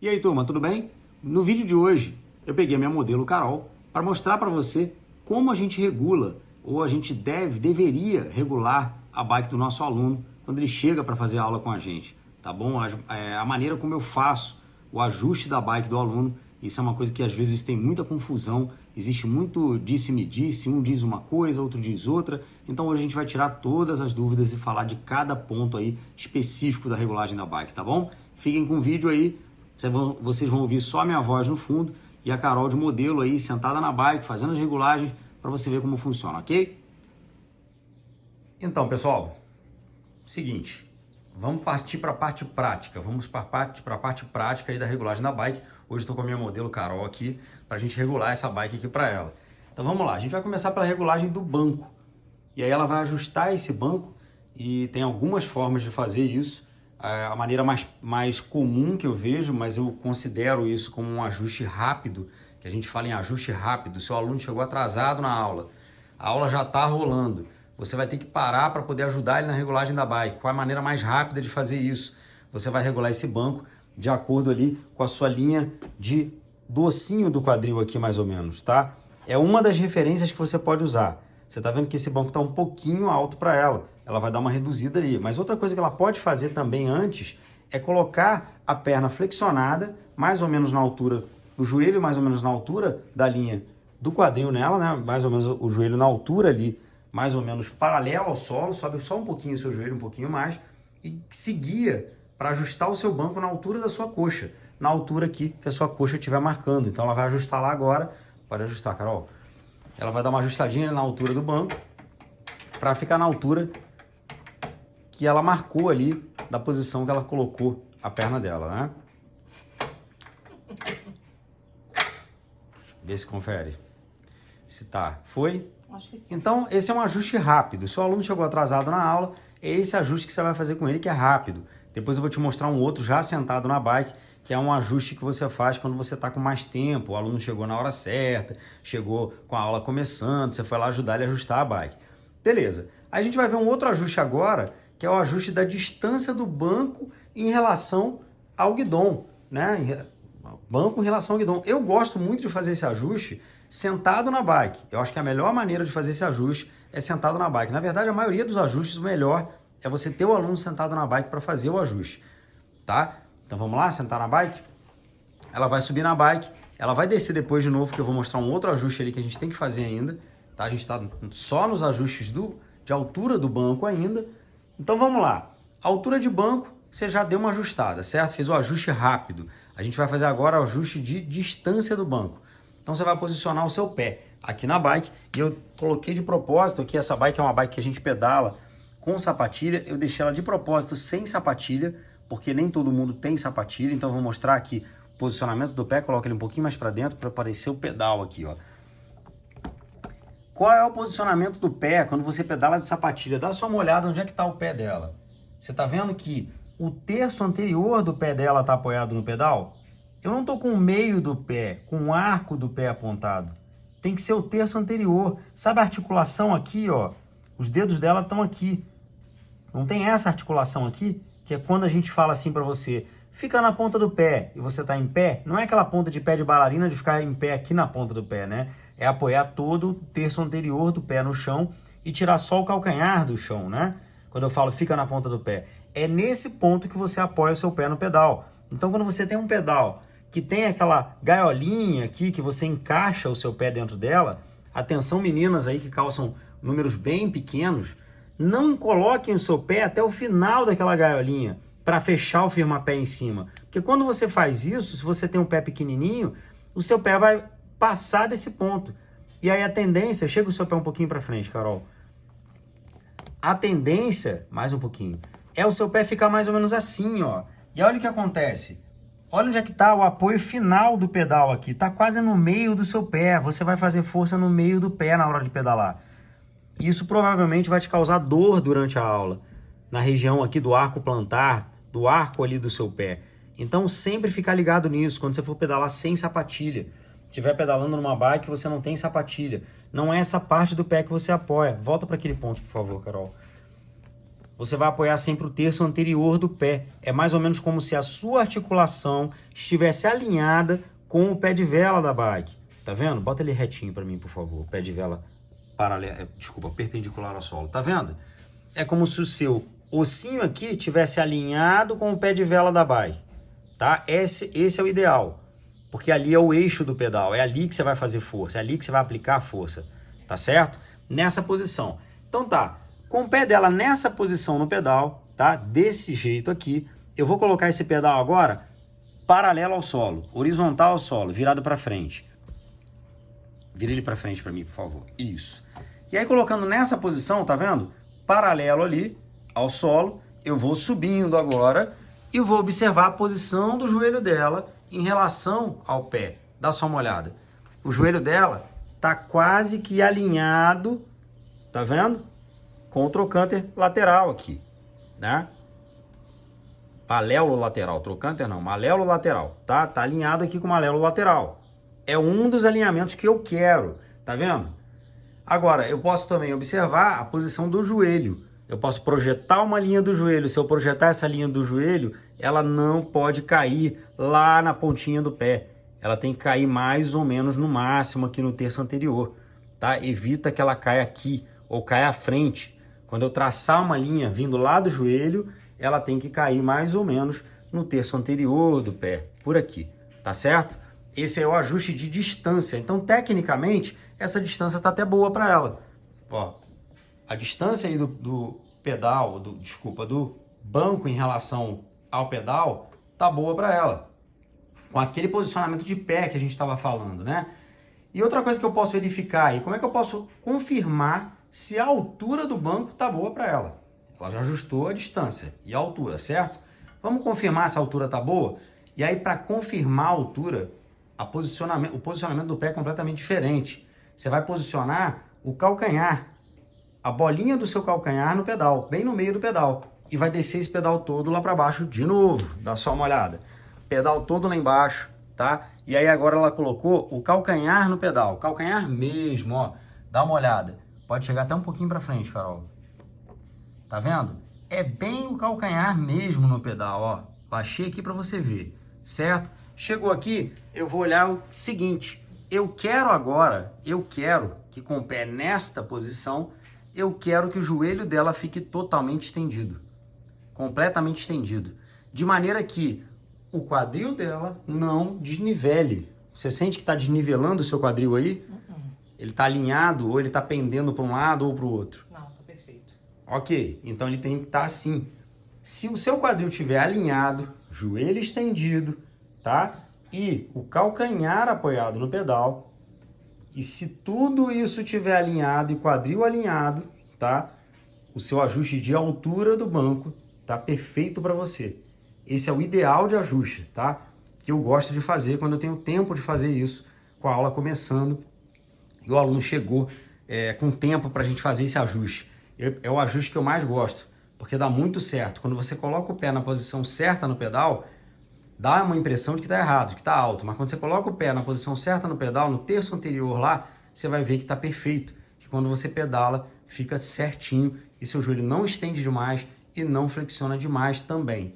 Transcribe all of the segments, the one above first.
E aí, turma, tudo bem? No vídeo de hoje, eu peguei a minha modelo Carol para mostrar para você como a gente regula, ou a gente deveria regular a bike do nosso aluno quando ele chega para fazer aula com a gente, tá bom? A maneira como eu faço o ajuste da bike do aluno, isso é uma coisa que às vezes tem muita confusão, existe muito disse-me-disse, um diz uma coisa, outro diz outra, então hoje a gente vai tirar todas as dúvidas e falar de cada ponto aí específico da regulagem da bike, tá bom? Fiquem com o vídeo aí. Vocês vão ouvir só a minha voz no fundo e a Carol de modelo aí sentada na bike, fazendo as regulagens para você ver como funciona, ok? Então, pessoal, seguinte, vamos partir para a parte prática, vamos para a parte prática aí da regulagem da bike. Hoje estou com a minha modelo Carol aqui para a gente regular essa bike aqui para ela. Então vamos lá, a gente vai começar pela regulagem do banco. E aí ela vai ajustar esse banco e tem algumas formas de fazer isso. A maneira mais comum que eu vejo, mas eu considero isso como um ajuste rápido, que a gente fala em ajuste rápido. Seu aluno chegou atrasado na aula, a aula já está rolando, você vai ter que parar para poder ajudar ele na regulagem da bike. Qual é a maneira mais rápida de fazer isso? Você vai regular esse banco de acordo ali com a sua linha de docinho do quadril aqui, mais ou menos, tá? É uma das referências que você pode usar. Você está vendo que esse banco está um pouquinho alto para ela. Ela vai dar uma reduzida ali. Mas outra coisa que ela pode fazer também antes é colocar a perna flexionada, mais ou menos na altura do joelho, mais ou menos na altura da linha do quadril nela, né? Mais ou menos o joelho na altura ali, mais ou menos paralelo ao solo, sobe só um pouquinho o seu joelho, um pouquinho mais, e seguia para ajustar o seu banco na altura da sua coxa, na altura aqui que a sua coxa estiver marcando. Então ela vai ajustar lá agora. Pode ajustar, Carol. Ela vai dar uma ajustadinha na altura do banco para ficar na altura que ela marcou ali da posição que ela colocou a perna dela, né? Vê se confere. Se tá. Foi? Acho que sim. Então, esse é um ajuste rápido. Se o aluno chegou atrasado na aula, é esse ajuste que você vai fazer com ele, que é rápido. Depois eu vou te mostrar um outro já sentado na bike, que é um ajuste que você faz quando você está com mais tempo, o aluno chegou na hora certa, chegou com a aula começando, você foi lá ajudar ele a ajustar a bike. Beleza. Aí a gente vai ver um outro ajuste agora, que é o ajuste da distância do banco em relação ao guidão, né? Banco em relação ao guidão. Eu gosto muito de fazer esse ajuste sentado na bike. Eu acho que a melhor maneira de fazer esse ajuste é sentado na bike. Na verdade, a maioria dos ajustes, o melhor é você ter o aluno sentado na bike para fazer o ajuste, tá? Então vamos lá, sentar na bike. Ela vai subir na bike, ela vai descer depois de novo, que eu vou mostrar um outro ajuste ali que a gente tem que fazer ainda, tá? A gente está só nos ajustes de altura do banco ainda. Então vamos lá. A altura de banco, você já deu uma ajustada, certo? Fez o ajuste rápido. A gente vai fazer agora o ajuste de distância do banco. Então você vai posicionar o seu pé aqui na bike. E eu coloquei de propósito aqui, essa bike é uma bike que a gente pedala com sapatilha. Eu deixei ela de propósito sem sapatilha, porque nem todo mundo tem sapatilha. Então eu vou mostrar aqui o posicionamento do pé. Coloca ele um pouquinho mais para dentro para aparecer o pedal aqui, ó. Qual é o posicionamento do pé quando você pedala de sapatilha? Dá só uma olhada onde é que está o pé dela. Você está vendo que o terço anterior do pé dela está apoiado no pedal? Eu não estou com o meio do pé, com o arco do pé apontado. Tem que ser o terço anterior. Sabe a articulação aqui, ó? Os dedos dela estão aqui. Não tem essa articulação aqui? Que é quando a gente fala assim para você, fica na ponta do pé e você está em pé. Não é aquela ponta de pé de bailarina de ficar em pé aqui na ponta do pé, né? É apoiar todo o terço anterior do pé no chão e tirar só o calcanhar do chão, né? Quando eu falo fica na ponta do pé, é nesse ponto que você apoia o seu pé no pedal. Então, quando você tem um pedal que tem aquela gaiolinha aqui, que você encaixa o seu pé dentro dela, atenção meninas aí que calçam números bem pequenos, não coloquem o seu pé até o final daquela gaiolinha para fechar o firmapé em cima. Porque quando você faz isso, se você tem um pé pequenininho, o seu pé vai passar desse ponto. E aí a tendência, chega o seu pé um pouquinho para frente, Carol. A tendência, mais um pouquinho, é o seu pé ficar mais ou menos assim, ó. E olha o que acontece. Olha onde é que está o apoio final do pedal aqui. Está quase no meio do seu pé. Você vai fazer força no meio do pé na hora de pedalar. Isso provavelmente vai te causar dor durante a aula. Na região aqui do arco plantar, do arco ali do seu pé. Então sempre ficar ligado nisso quando você for pedalar sem sapatilha. Estiver pedalando numa bike e você não tem sapatilha. Não é essa parte do pé que você apoia. Volta para aquele ponto, por favor, Carol. você vai apoiar sempre o terço anterior do pé. É mais ou menos como se a sua articulação estivesse alinhada com o pé de vela da bike. Tá vendo? Bota ele retinho para mim, por favor. Pé de vela perpendicular ao solo. Tá vendo? É como se o seu ossinho aqui tivesse alinhado com o pé de vela da bike. Tá? Esse é o ideal. Porque ali é o eixo do pedal. É ali que você vai fazer força. É ali que você vai aplicar a força. Tá certo? Nessa posição. Então tá. Com o pé dela nessa posição no pedal, tá? Desse jeito aqui. Eu vou colocar esse pedal agora paralelo ao solo, horizontal ao solo, virado para frente. Vira ele para frente para mim, por favor. Isso. E aí colocando nessa posição, tá vendo? Paralelo ali ao solo, eu vou subindo agora e vou observar a posição do joelho dela em relação ao pé. Dá só uma olhada. O joelho dela tá quase que alinhado, tá vendo? Com o trocânter lateral aqui, né? Maléolo lateral, trocânter não, maléolo lateral, tá? Tá alinhado aqui com o maléolo lateral. É um dos alinhamentos que eu quero, tá vendo? Agora, eu posso também observar a posição do joelho. Eu posso projetar uma linha do joelho. Se eu projetar essa linha do joelho, ela não pode cair lá na pontinha do pé. Ela tem que cair mais ou menos no máximo aqui no terço anterior, tá? Evita que ela caia aqui ou caia à frente. Quando eu traçar uma linha vindo lá do joelho, ela tem que cair mais ou menos no terço anterior do pé, por aqui, tá certo? Esse é o ajuste de distância. Então, tecnicamente, essa distância está até boa para ela. Ó, a distância aí do pedal, do banco em relação ao pedal, tá boa para ela. Com aquele posicionamento de pé que a gente estava falando, né? E outra coisa que eu posso verificar aí, como é que eu posso confirmar se a altura do banco tá boa para ela? Ela já ajustou a distância e a altura, certo? Vamos confirmar se a altura tá boa? E aí, para confirmar a altura, o posicionamento do pé é completamente diferente. Você vai posicionar o calcanhar, a bolinha do seu calcanhar no pedal, bem no meio do pedal. E vai descer esse pedal todo lá para baixo de novo. Dá só uma olhada. Pedal todo lá embaixo, tá? E aí agora ela colocou o calcanhar no pedal. Calcanhar mesmo, ó. Dá uma olhada. Pode chegar até um pouquinho para frente, Carol. Tá vendo? É bem o calcanhar mesmo no pedal, ó. Baixei aqui para você ver, certo? Chegou aqui, eu vou olhar o seguinte. Eu quero que com o pé nesta posição, eu quero que o joelho dela fique totalmente estendido. Completamente estendido. De maneira que o quadril dela não desnivele. Você sente que está desnivelando o seu quadril aí? Ele está alinhado ou ele está pendendo para um lado ou para o outro? Não, tá perfeito. Ok, então ele tem que estar assim. Se o seu quadril estiver alinhado, joelho estendido, tá? E o calcanhar apoiado no pedal, e se tudo isso estiver alinhado e quadril alinhado, tá? O seu ajuste de altura do banco tá perfeito para você. Esse é o ideal de ajuste, tá? Que eu gosto de fazer quando eu tenho tempo de fazer isso, com a aula começando e o aluno chegou com tempo para a gente fazer esse ajuste. É o ajuste que eu mais gosto, porque dá muito certo. Quando você coloca o pé na posição certa no pedal, dá uma impressão de que está errado, de que está alto. Mas quando você coloca o pé na posição certa no pedal, no terço anterior lá, você vai ver que está perfeito. Que quando você pedala, fica certinho e seu joelho não estende demais e não flexiona demais também.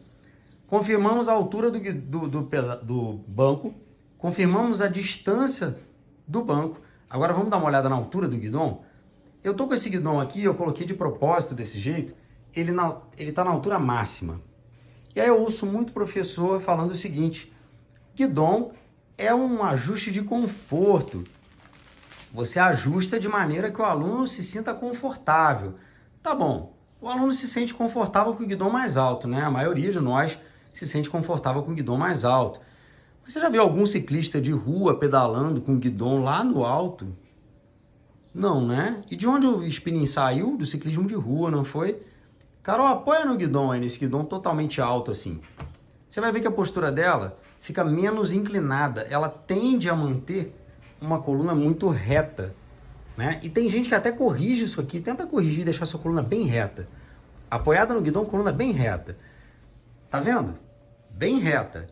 Confirmamos a altura do banco, confirmamos a distância do banco. Agora vamos dar uma olhada na altura do guidão. Eu tô com esse guidão aqui, eu coloquei de propósito desse jeito, ele tá na altura máxima. E aí eu ouço muito professor falando o seguinte: guidão é um ajuste de conforto. Você ajusta de maneira que o aluno se sinta confortável. Tá bom, o aluno se sente confortável com o guidão mais alto, né? A maioria de nós se sente confortável com o guidão mais alto. Você já viu algum ciclista de rua pedalando com o guidão lá no alto? Não, né? E de onde o spinning saiu? Do ciclismo de rua, não foi? Carol, apoia no guidão aí, nesse guidão totalmente alto assim. Você vai ver que a postura dela fica menos inclinada. Ela tende a manter uma coluna muito reta, né? E tem gente que até corrige isso aqui, tenta corrigir e deixar sua coluna bem reta. Apoiada no guidão, coluna bem reta. Tá vendo? Bem reta.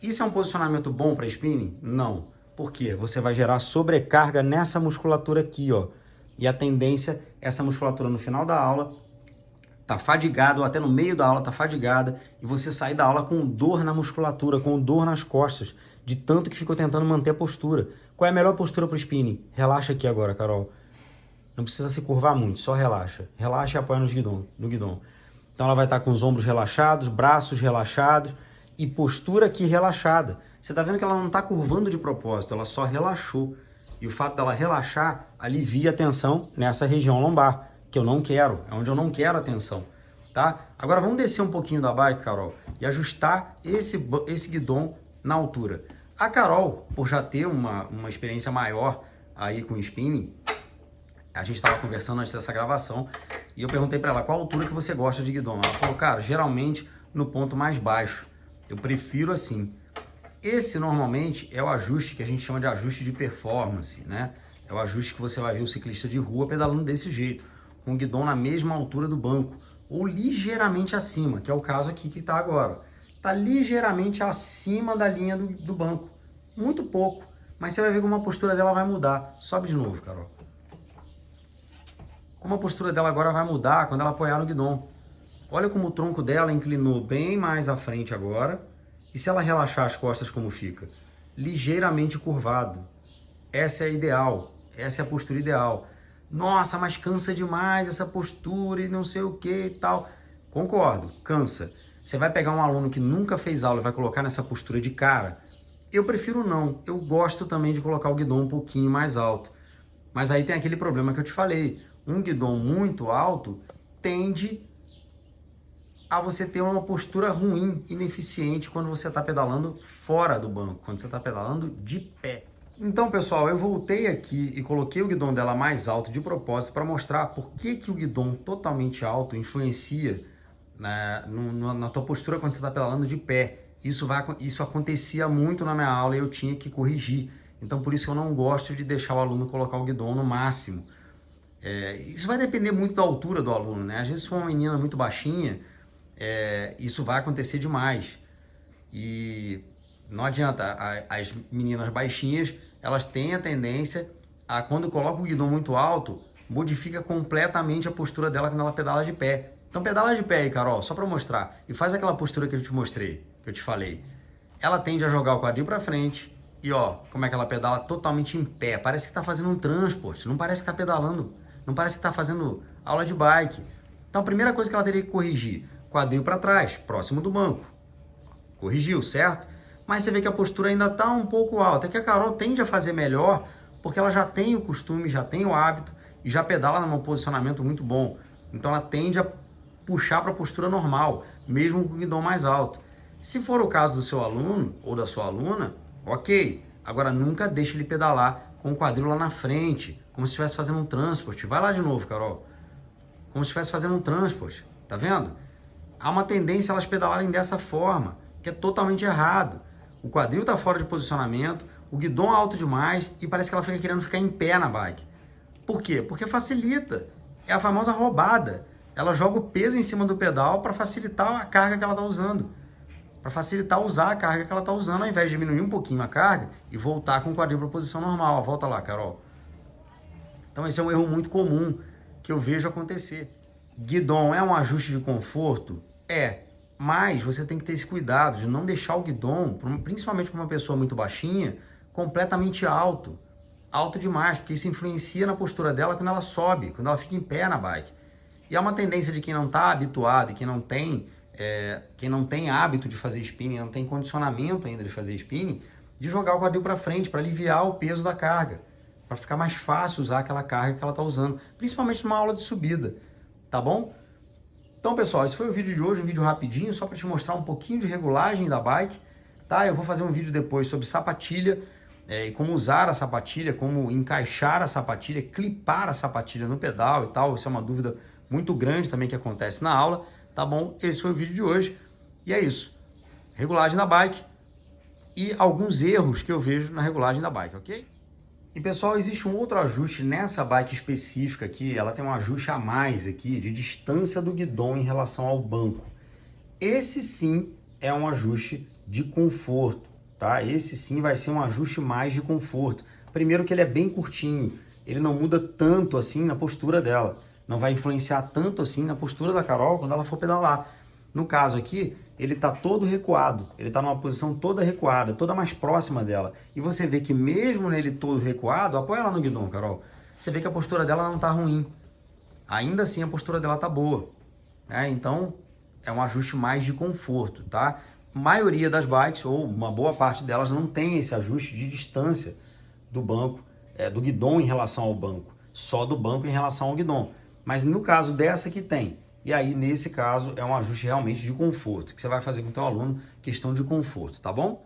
Isso é um posicionamento bom para spinning? Não. Por quê? Você vai gerar sobrecarga nessa musculatura aqui, ó. E a tendência é essa musculatura no final da aula tá fadigado, ou até no meio da aula tá fadigada, e você sai da aula com dor na musculatura, com dor nas costas, de tanto que ficou tentando manter a postura. Qual é a melhor postura para o spinning? Relaxa aqui agora, Carol. Não precisa se curvar muito, só relaxa. Relaxa e apoia no guidão. Então ela vai estar com os ombros relaxados, braços relaxados e postura aqui relaxada. Você está vendo que ela não está curvando de propósito, ela só relaxou. E o fato dela relaxar alivia a tensão nessa região lombar, que eu não quero, é onde eu não quero a tensão. Tá? Agora vamos descer um pouquinho da bike, Carol, e ajustar esse guidão na altura. A Carol, por já ter uma experiência maior aí com spinning, a gente estava conversando antes dessa gravação e eu perguntei para ela qual a altura que você gosta de guidão. Ela falou, cara, geralmente no ponto mais baixo. Eu prefiro assim. Esse normalmente é o ajuste que a gente chama de ajuste de performance, né? É o ajuste que você vai ver o ciclista de rua pedalando desse jeito, com o guidão na mesma altura do banco, ou ligeiramente acima, que é o caso aqui que está agora. Está ligeiramente acima da linha do banco. Muito pouco, mas você vai ver como a postura dela vai mudar. Sobe de novo, Carol. Como a postura dela agora vai mudar quando ela apoiar no guidão. Olha como o tronco dela inclinou bem mais à frente agora. E se ela relaxar as costas, como fica? Ligeiramente curvado. Essa é a ideal. Essa é a postura ideal. Nossa, mas cansa demais essa postura e não sei o que e tal. Concordo, cansa. Você vai pegar um aluno que nunca fez aula e vai colocar nessa postura de cara? Eu prefiro não. Eu gosto também de colocar o guidão um pouquinho mais alto. Mas aí tem aquele problema que eu te falei. Um guidão muito alto tende a você ter uma postura ruim, ineficiente, quando você está pedalando fora do banco, quando você está pedalando de pé. Então, pessoal, eu voltei aqui e coloquei o guidão dela mais alto de propósito para mostrar por que o guidão totalmente alto influencia na tua postura quando você está pedalando de pé. Isso acontecia muito na minha aula e eu tinha que corrigir. Então, por isso eu não gosto de deixar o aluno colocar o guidão no máximo. Isso vai depender muito da altura do aluno, né? Às vezes, se for uma menina muito baixinha, isso vai acontecer demais. E não adianta, as meninas baixinhas, elas têm a tendência a, quando coloca o guidão muito alto, modifica completamente a postura dela quando ela pedala de pé. Então pedala de pé aí, Carol, só para mostrar. E faz aquela postura que eu te mostrei, que eu te falei. Ela tende a jogar o quadril para frente e ó, como é que ela pedala totalmente em pé. Parece que tá fazendo um transporte, não parece que tá pedalando, não parece que tá fazendo aula de bike. Então a primeira coisa que ela teria que corrigir, quadril para trás, próximo do banco. Corrigiu, certo? Mas você vê que a postura ainda está um pouco alta. É que a Carol tende a fazer melhor porque ela já tem o costume, já tem o hábito e já pedala num posicionamento muito bom. Então ela tende a puxar para a postura normal, mesmo com o guidão mais alto. Se for o caso do seu aluno ou da sua aluna, ok. Agora nunca deixe ele pedalar com o quadril lá na frente, como se estivesse fazendo um transporte. Vai lá de novo, Carol. Como se estivesse fazendo um transporte. Tá vendo? Há uma tendência a elas pedalarem dessa forma, que é totalmente errado. O quadril está fora de posicionamento, o guidão alto demais e parece que ela fica querendo ficar em pé na bike. Por quê? Porque facilita. É a famosa roubada. Ela joga o peso em cima do pedal para facilitar a carga que ela está usando. Para facilitar usar a carga que ela está usando, ao invés de diminuir um pouquinho a carga e voltar com o quadril para a posição normal. Volta lá, Carol. Então esse é um erro muito comum que eu vejo acontecer. Guidão é um ajuste de conforto? Mas você tem que ter esse cuidado de não deixar o guidão, principalmente para uma pessoa muito baixinha, completamente alto. Alto demais, porque isso influencia na postura dela quando ela sobe, quando ela fica em pé na bike. E há uma tendência de quem não está habituado e quem não tem hábito de fazer spinning, não tem condicionamento ainda de fazer spinning, de jogar o quadril para frente, para aliviar o peso da carga, para ficar mais fácil usar aquela carga que ela está usando, principalmente numa aula de subida. Tá bom? Então, pessoal, esse foi o vídeo de hoje, um vídeo rapidinho, só para te mostrar um pouquinho de regulagem da bike, tá? Eu vou fazer um vídeo depois sobre sapatilha, e como usar a sapatilha, como encaixar a sapatilha, clipar a sapatilha no pedal e tal. Isso é uma dúvida muito grande também que acontece na aula, tá bom? Esse foi o vídeo de hoje e é isso. Regulagem da bike e alguns erros que eu vejo na regulagem da bike, ok? E pessoal, existe um outro ajuste nessa bike específica aqui, ela tem um ajuste a mais aqui de distância do guidão em relação ao banco. Esse sim é um ajuste de conforto, tá? Esse sim vai ser um ajuste mais de conforto. Primeiro que ele é bem curtinho, ele não muda tanto assim na postura dela. não vai influenciar tanto assim na postura da Carol quando ela for pedalar. No caso aqui, ele está todo recuado, ele está numa posição toda recuada, toda mais próxima dela. E você vê que mesmo nele todo recuado, apoia lá no guidão, Carol, você vê que a postura dela não está ruim. Ainda assim a postura dela está boa, né? Então é um ajuste mais de conforto, tá? A maioria das bikes, ou uma boa parte delas, não tem esse ajuste de distância do banco, do guidão em relação ao banco, só do banco em relação ao guidão. Mas no caso dessa que tem, e aí nesse caso é um ajuste realmente de conforto, que você vai fazer com o teu aluno, questão de conforto, tá bom?